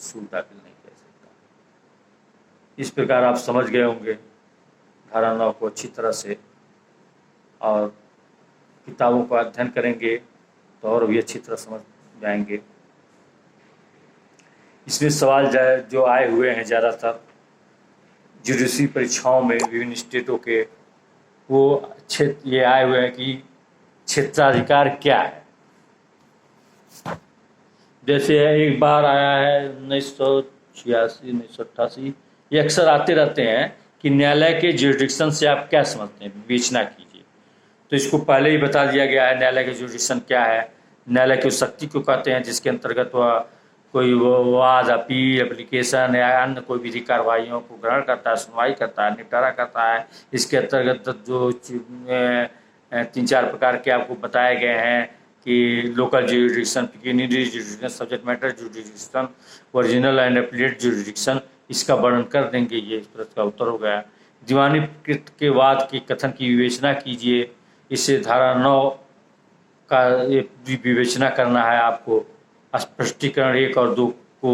सूल दाखिल नहीं कर सकता। इस प्रकार आप समझ गए होंगे धारा 9 को अच्छी तरह से, और किताबों का अध्ययन करेंगे तो और भी अच्छी तरह समझ जाएंगे। इसमें सवाल जो आए हुए हैं ज़्यादातर जुडिशरी परीक्षाओं में विभिन्न स्टेटों के, वो ये आए हुए हैं कि क्षेत्राधिकार क्या है। जैसे एक बार आया है 1986 1988, ये अक्सर आते रहते हैं कि न्यायालय के जुरिडिक्शन से आप क्या समझते हैं, विवेचना कीजिए। तो इसको पहले ही बता दिया गया है न्यायालय के जुरिडिक्शन क्या है। न्यायालय की शक्ति को कहते हैं जिसके अंतर्गत वह कोई वाद, अपील, एप्लीकेशन या अन्य कोई विधि कार्रवाइयों को ग्रहण करता है, सुनवाई करता है, निपटारा करता है। इसके अंतर्गत जो 3-4 प्रकार के आपको बताए गए हैं कि local jurisdiction, pecuniary jurisdiction, subject matter jurisdiction, original and appellate jurisdiction, इसका वर्णन कर देंगे। ये इस प्रश्न का उत्तर हो गया। दीवानीकृत के वाद के कथन की विवेचना कीजिए। इससे धारा 9 का विवेचना करना है आपको। स्पष्टीकरण 1 और 2 को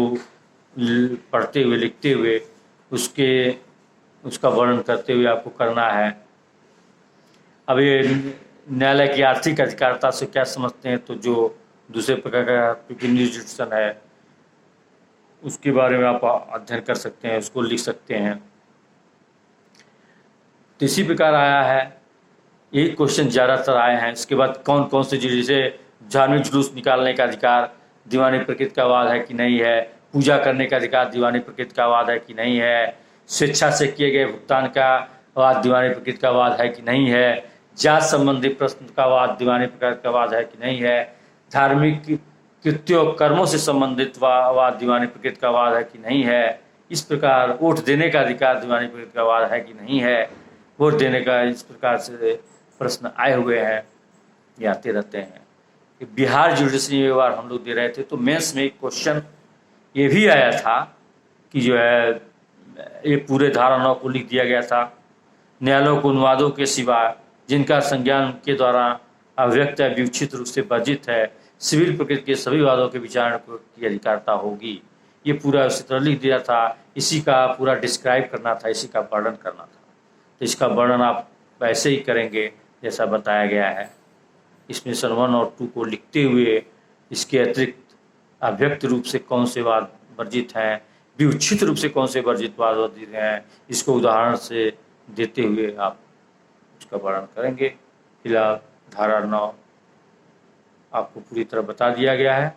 पढ़ते हुए, लिखते हुए, उसका वर्णन करते हुए आपको करना है। अब ये न्यायालय की आर्थिक अधिकारिता से क्या समझते हैं, तो जो दूसरे प्रकार का पेक्यूनियरी जुरिडिक्शन है उसके बारे में आप अध्ययन कर सकते हैं, उसको लिख सकते हैं। तो इसी प्रकार आया है, यही क्वेश्चन ज़्यादातर आए हैं। इसके बाद कौन कौन से जैसे धार्मिक जुलूस निकालने का अधिकार दीवानी प्रकृति का वाद है कि नहीं है, पूजा करने का अधिकार दीवानी प्रकृति का वाद है कि नहीं है, स्वेच्छा से किए गए भुगतान का वाद दीवानी प्रकृति का वाद है कि नहीं है, जात संबंधी प्रश्न का वाद दीवानी प्रकृति का वाद है कि नहीं है, धार्मिक कृत्यों कर्मों से संबंधित वाद दीवानी प्रकृति का वाद है कि नहीं है। इस प्रकार वोट देने का अधिकार दीवानी प्रकृति का वाद है कि नहीं है, वोट देने का इस प्रकार से प्रश्न आए हुए हैं, ये आते रहते हैं। बिहार जुडिशरी एक बार हम लोग दे रहे थे तो मेंस में एक क्वेश्चन ये भी आया था कि जो है ये पूरे धारा 9 को लिख दिया गया था। न्यायालयों को उन वादों के सिवा जिनका संज्ञान के द्वारा अव्यक्त या विवक्षित रूप से वर्जित है, सिविल प्रकृति के सभी वादों के विचारण की अधिकारिता होगी। ये पूरा उसी तरह लिख दिया था। इसी का पूरा डिस्क्राइब करना था, इसी का वर्णन करना था। तो इसका वर्णन आप वैसे ही करेंगे जैसा बताया गया है। इसमें सन 1 और 2 को लिखते हुए इसके अतिरिक्त अव्यक्त रूप से कौन से वाद वर्जित हैं, विवक्षित रूप से कौन से वर्जित वाद वर्जित हैं, इसको उदाहरण से देते हुए आप उसका वर्णन करेंगे। फिलहाल धारा 9 आपको पूरी तरह बता दिया गया है।